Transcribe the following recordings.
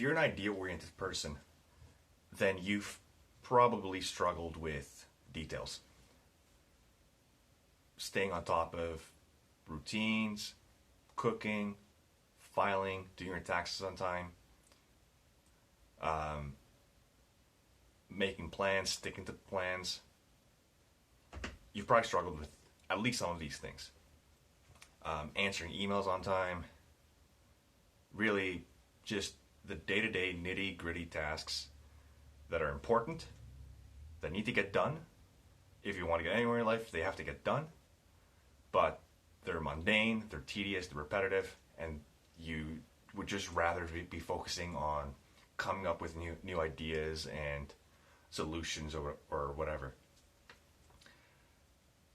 if you're an idea-oriented person, then you've probably struggled with details. Staying on top of routines, cooking, filing, doing your taxes on time, making plans, sticking to plans. You've probably struggled with at least some of these things. Answering emails on time, really just the day-to-day nitty-gritty tasks that are important, that need to get done. If you want to get anywhere in life, they have to get done. But they're mundane, they're tedious, they're repetitive, and you would just rather be focusing on coming up with new ideas and solutions or whatever.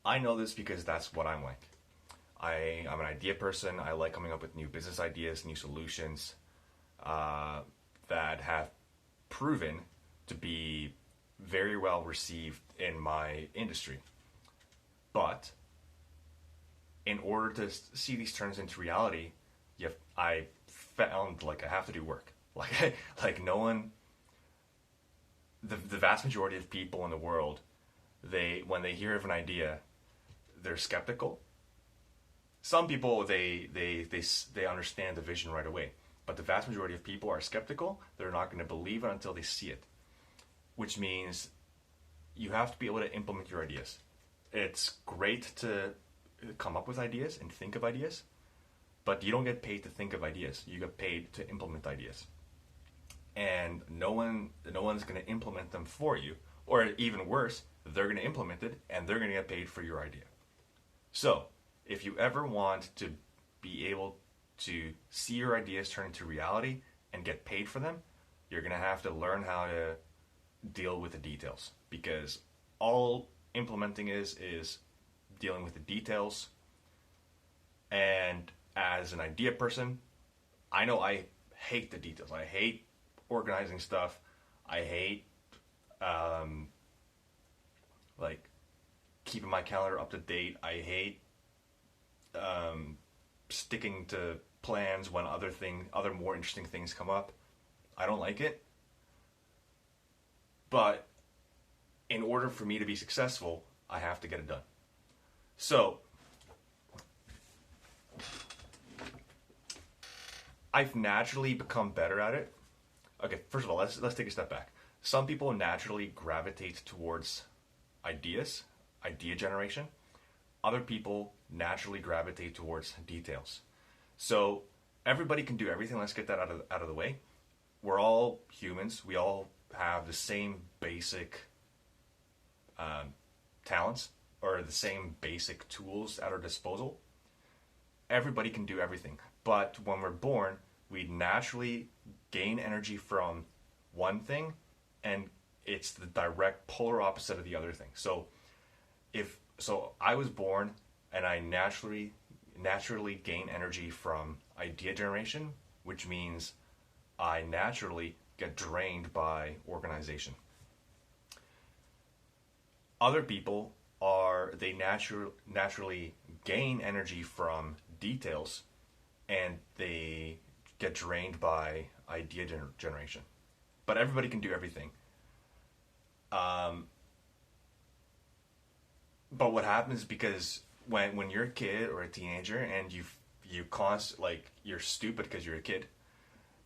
I know this because that's what I'm like. I'm an idea person. I like coming up with new business ideas, new solutions that have proven to be very well received in my industry. But in order to see these turns into reality, I found like I have to do work. Like no one, the vast majority of people in the world, when they hear of an idea, they're skeptical. Some people they understand the vision right away, but the vast majority of people are skeptical. They're not going to believe it until they see it, which means you have to be able to implement your ideas. It's great to come up with ideas and think of ideas, but you don't get paid to think of ideas. You get paid to implement ideas, and no one's going to implement them for you, or even worse, they're going to implement it and they're going to get paid for your idea. So if you ever want to be able to see your ideas turn into reality and get paid for them, you're going to have to learn how to deal with the details, because all implementing is dealing with the details. And as an idea person, I know I hate the details. I hate organizing stuff. I hate like keeping my calendar up to date. I hate sticking to plans when other more interesting things come up. I don't like it. But in order for me to be successful, I have to get it done. So I've naturally become better at it. Okay, first of all, let's take a step back. Some people naturally gravitate towards ideas, idea generation. Other people naturally gravitate towards details. So everybody can do everything. Let's get that out of the way. We're all humans. We all have the same basic talents or the same basic tools at our disposal. Everybody can do everything. But when we're born, we naturally gain energy from one thing, and it's the direct polar opposite of the other thing. So I was born and I naturally gain energy from idea generation, which means I naturally get drained by organization. Other people they naturally gain energy from details, and they get drained by idea generation. But everybody can do everything. But what happens, because when you're a kid or a teenager and you're stupid because you're a kid,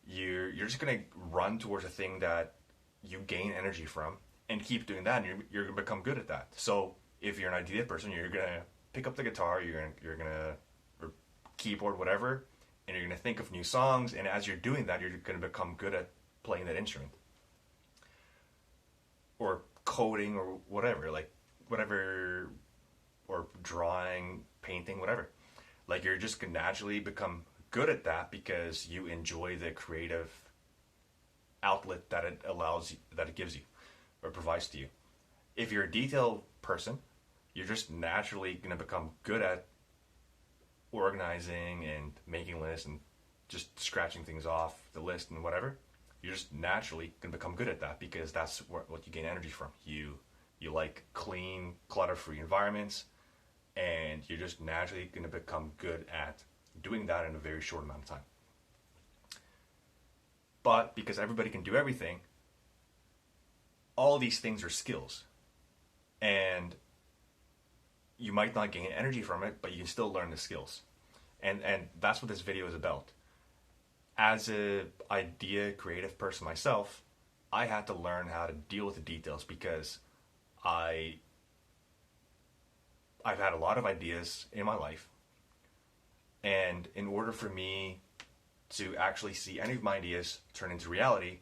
you're just gonna run towards a thing that you gain energy from and keep doing that, and you're gonna become good at that. So if you're an idea person, you're gonna pick up the guitar, you're gonna or keyboard, whatever, and you're gonna think of new songs, and as you're doing that, you're gonna become good at playing that instrument or coding or whatever, or drawing, painting, whatever. Like, you're just gonna naturally become good at that because you enjoy the creative outlet that it gives you or provides to you. If you're a detail person, you're just naturally going to become good at organizing and making lists and just scratching things off the list and whatever. You're just naturally going to become good at that because that's what you gain energy from. You like clean, clutter-free environments, and you're just naturally going to become good at doing that in a very short amount of time. But because everybody can do everything, all these things are skills. And you might not gain energy from it, but you can still learn the skills. And that's what this video is about. As a idea creative person myself, I had to learn how to deal with the details because I've had a lot of ideas in my life, and in order for me to actually see any of my ideas turn into reality,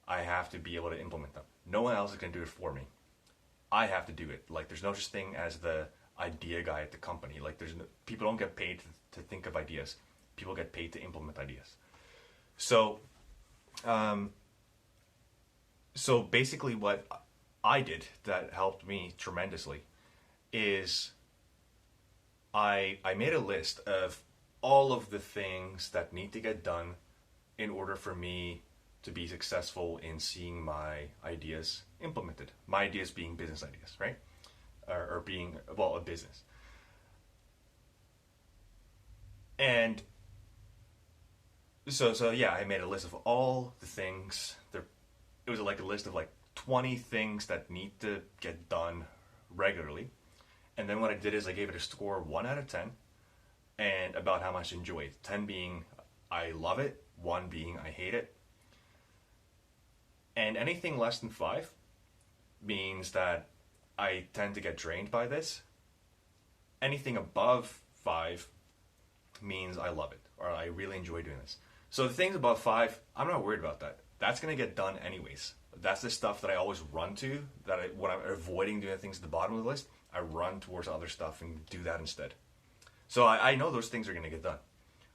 I have to be able to implement them. No one else is going to do it for me. I have to do it. Like, there's no such thing as the idea guy at the company. Like, people don't get paid to think of ideas. People get paid to implement ideas. So basically what I did that helped me tremendously is I made a list of all of the things that need to get done in order for me to be successful in seeing my ideas implemented. My ideas being business ideas, right? Or being, well, a business. And so yeah, I made a list of all the things. It was like a list of like 20 things that need to get done regularly. And then what I did is I gave it a score 1 out of 10, and about how much I enjoy it. 10 being I love it, 1 being I hate it. And anything less than 5 means that I tend to get drained by this. Anything above 5 means I love it, or I really enjoy doing this. So the things above 5, I'm not worried about that. That's going to get done anyways. That's the stuff that I always run to, when I'm avoiding doing things at the bottom of the list, I run towards other stuff and do that instead. So I know those things are going to get done.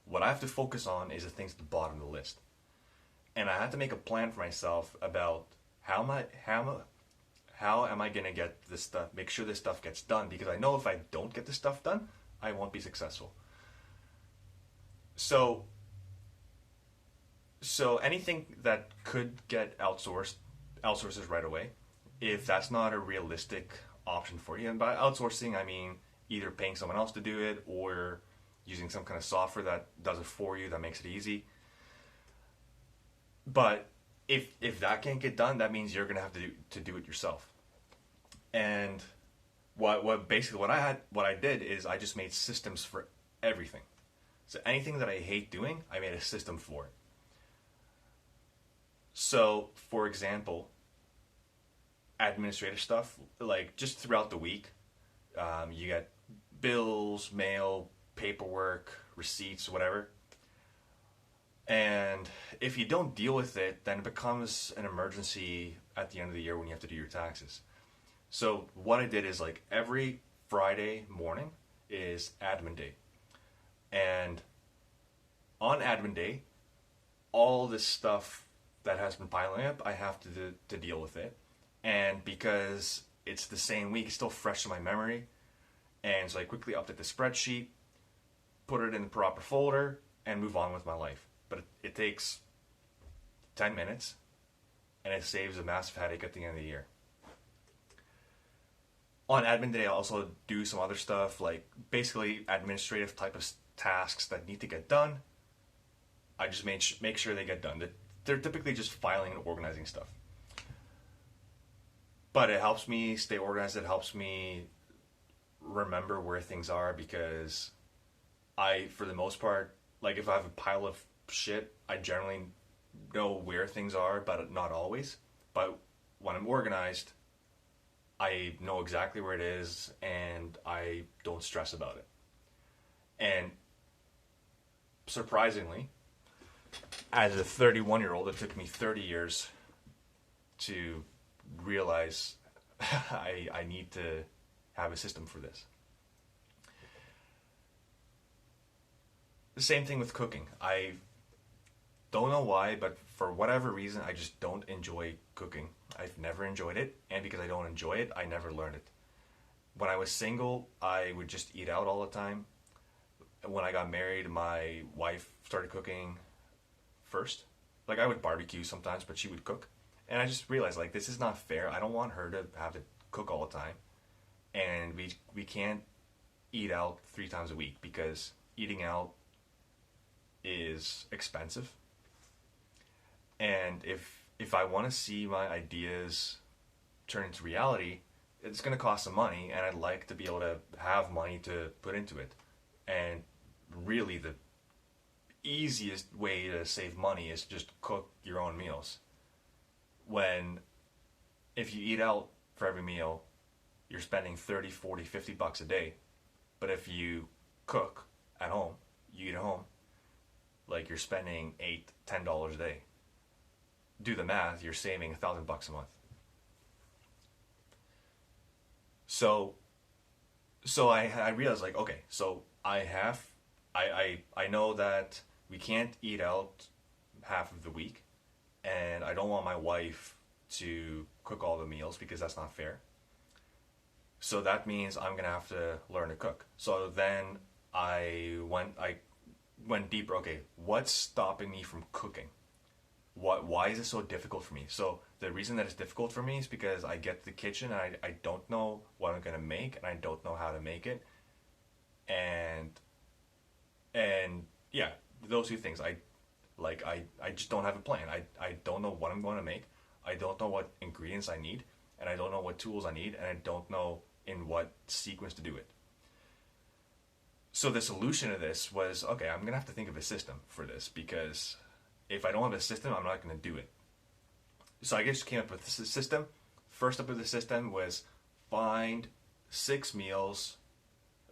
What I have to focus on is the things at the bottom of the list. And I had to make a plan for myself about how am I going to get this stuff, make sure this stuff gets done, because I know if I don't get this stuff done, I won't be successful. So anything that could get outsourced, outsources right away. If that's not a realistic option for you, and by outsourcing I mean either paying someone else to do it or using some kind of software that does it for you, that makes it easy. But if that can't get done, that means you're gonna have to do it yourself. And what I did is I just made systems for everything. So anything that I hate doing, I made a system for it. So, for example, administrative stuff, like just throughout the week, you get bills, mail, paperwork, receipts, whatever. And if you don't deal with it, then it becomes an emergency at the end of the year when you have to do your taxes. So what I did is, like, every Friday morning is admin day. And on admin day, all this stuff that has been piling up, I have to deal with it. And because it's the same week, it's still fresh in my memory. And so I quickly update the spreadsheet, put it in the proper folder, and move on with my life. But it takes 10 minutes, and it saves a massive headache at the end of the year. On admin day, I also do some other stuff, like basically administrative type of tasks that need to get done. I just make sure they get done. They're typically just filing and organizing stuff. But it helps me stay organized. It helps me remember where things are, because for the most part, like, if I have a pile of shit, I generally know where things are, but not always. But when I'm organized, I know exactly where it is, and I don't stress about it. And surprisingly, as a 31-year-old, it took me 30 years to realize I need to have a system for this. The same thing with cooking. I don't know why, but for whatever reason, I just don't enjoy cooking. I've never enjoyed it, and because I don't enjoy it, I never learned it. When I was single, I would just eat out all the time. When I got married, my wife started cooking first. Like, I would barbecue sometimes, but she would cook. And I just realized, like, this is not fair. I don't want her to have to cook all the time. And we can't eat out 3 times a week, because eating out is expensive. And if I want to see my ideas turn into reality, it's going to cost some money, and I'd like to be able to have money to put into it. And really, the easiest way to save money is just cook your own meals. When if you eat out for every meal, you're spending 30, 40, $50 a day. But if you cook at home, you eat at home, like you're spending $8, $10 a day. Do the math, you're saving $1,000 a month. So I realized, like, okay, so I know that we can't eat out half of the week, and I don't want my wife to cook all the meals because that's not fair. So that means I'm gonna have to learn to cook. So then I went deeper. Okay, what's stopping me from cooking? Why is it so difficult for me? So the reason that it's difficult for me is because I get to the kitchen and I don't know what I'm gonna make, and I don't know how to make it. And yeah, those two things. I just don't have a plan. I don't know what I'm going to make. I don't know what ingredients I need, and I don't know what tools I need, and I don't know in what sequence to do it. So the solution to this was, okay, I'm going to have to think of a system for this, because if I don't have a system, I'm not going to do it. So I just came up with this system. First up with the system was find 6 meals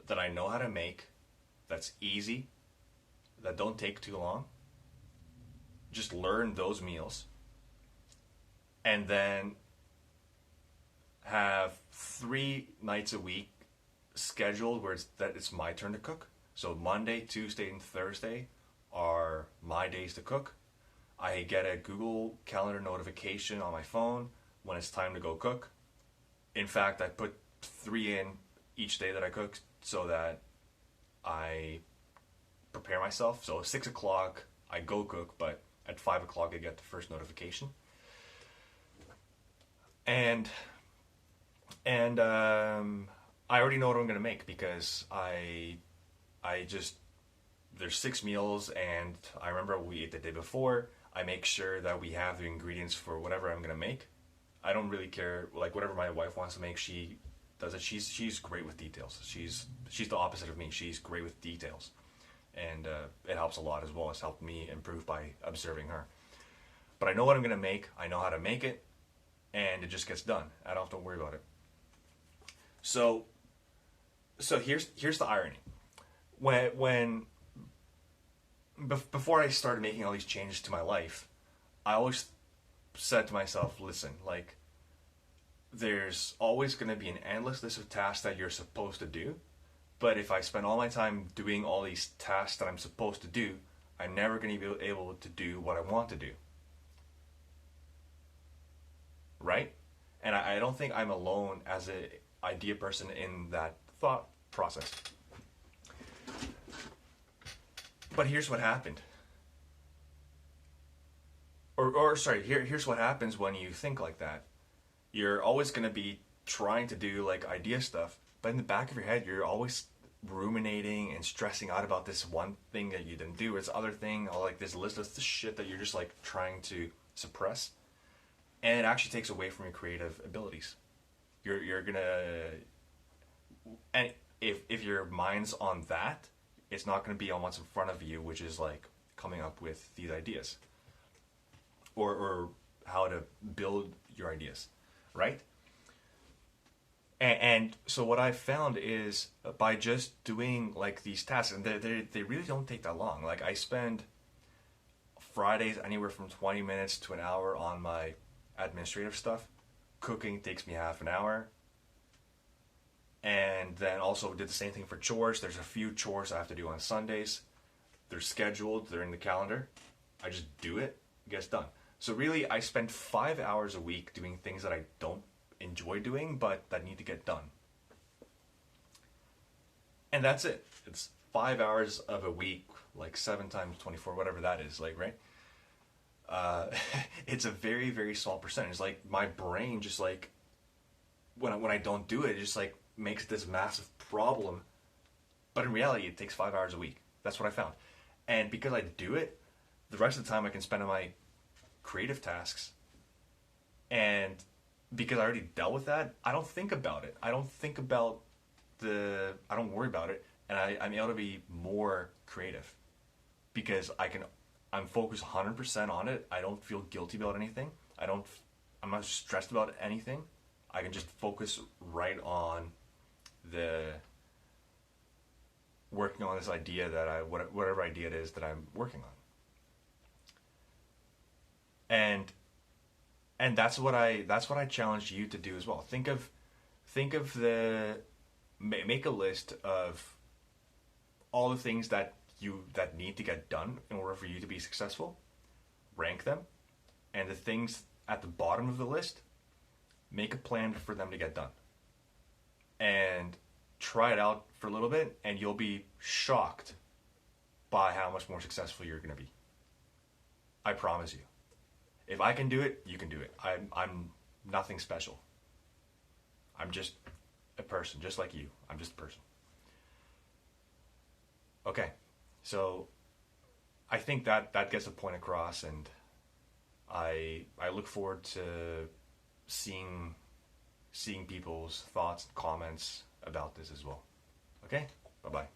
that I know how to make, that's easy, that don't take too long. Just learn those meals. And then have 3 nights a week scheduled where it's my turn to cook. So Monday, Tuesday, and Thursday are my days to cook. I get a Google Calendar notification on my phone when it's time to go cook. In fact, I put 3 in each day that I cook so that I prepare myself. So 6 o'clock I go cook, but at 5 o'clock I get the first notification. And I already know what I'm gonna make, because I just, there's 6 meals, and I remember we ate the day before. I make sure that we have the ingredients for whatever I'm gonna make. I don't really care, like whatever my wife wants to make, she does it. She's great with details. She's the opposite of me. She's great with details, and it helps a lot as well. It's helped me improve by observing her. But I know what I'm gonna make. I know how to make it, and it just gets done. I don't have to worry about it. So here's the irony. Before I started making all these changes to my life, I always said to myself, listen, like, there's always going to be an endless list of tasks that you're supposed to do, but if I spend all my time doing all these tasks that I'm supposed to do, I'm never going to be able to do what I want to do. Right? And I don't think I'm alone as an idea person in that thought process. But here's what happened. Here's what happens when you think like that. You're always going to be trying to do like idea stuff, but in the back of your head, you're always ruminating and stressing out about this one thing that you didn't do, or this other thing, or like this list of shit that you're just like trying to suppress. And it actually takes away from your creative abilities. You're gonna, and if your mind's on that, it's not going to be on what's in front of you, which is like coming up with these ideas, or how to build your ideas, right? And so what I've found is by just doing like these tasks, and they really don't take that long. Like I spend Fridays anywhere from 20 minutes to an hour on my administrative stuff. Cooking takes me half an hour. And then also did the same thing for chores. There's a few chores I have to do on Sundays. They're scheduled, they're in the calendar. I just do it, it gets done. So really, I spend 5 hours a week doing things that I don't enjoy doing, but that need to get done. And that's it. It's 5 hours of a week, like 7 times 24, whatever that is, like, right? It's a very, very small percentage. Like, my brain just, like, when I don't do it, it just, like, makes this massive problem. But in reality, it takes 5 hours a week. That's what I found. And because I do it, the rest of the time I can spend on my creative tasks, and because I already dealt with that, I don't think about it. I don't think about I don't worry about it, and I'm able to be more creative because I'm focused 100% on it. I don't feel guilty about anything. I'm not stressed about anything. I can just focus right on the working on this idea whatever idea it is that I'm working on. And that's what I challenge you to do as well. Think of make a list of all the things that need to get done in order for you to be successful. Rank them, and the things at the bottom of the list, make a plan for them to get done. And try it out for a little bit, and you'll be shocked by how much more successful you're going to be. I promise you. If I can do it, you can do it. I'm nothing special. I'm just a person, just like you. I'm just a person. Okay, so I think that gets the point across, and I look forward to seeing people's thoughts and comments about this as well. Okay? Bye-bye.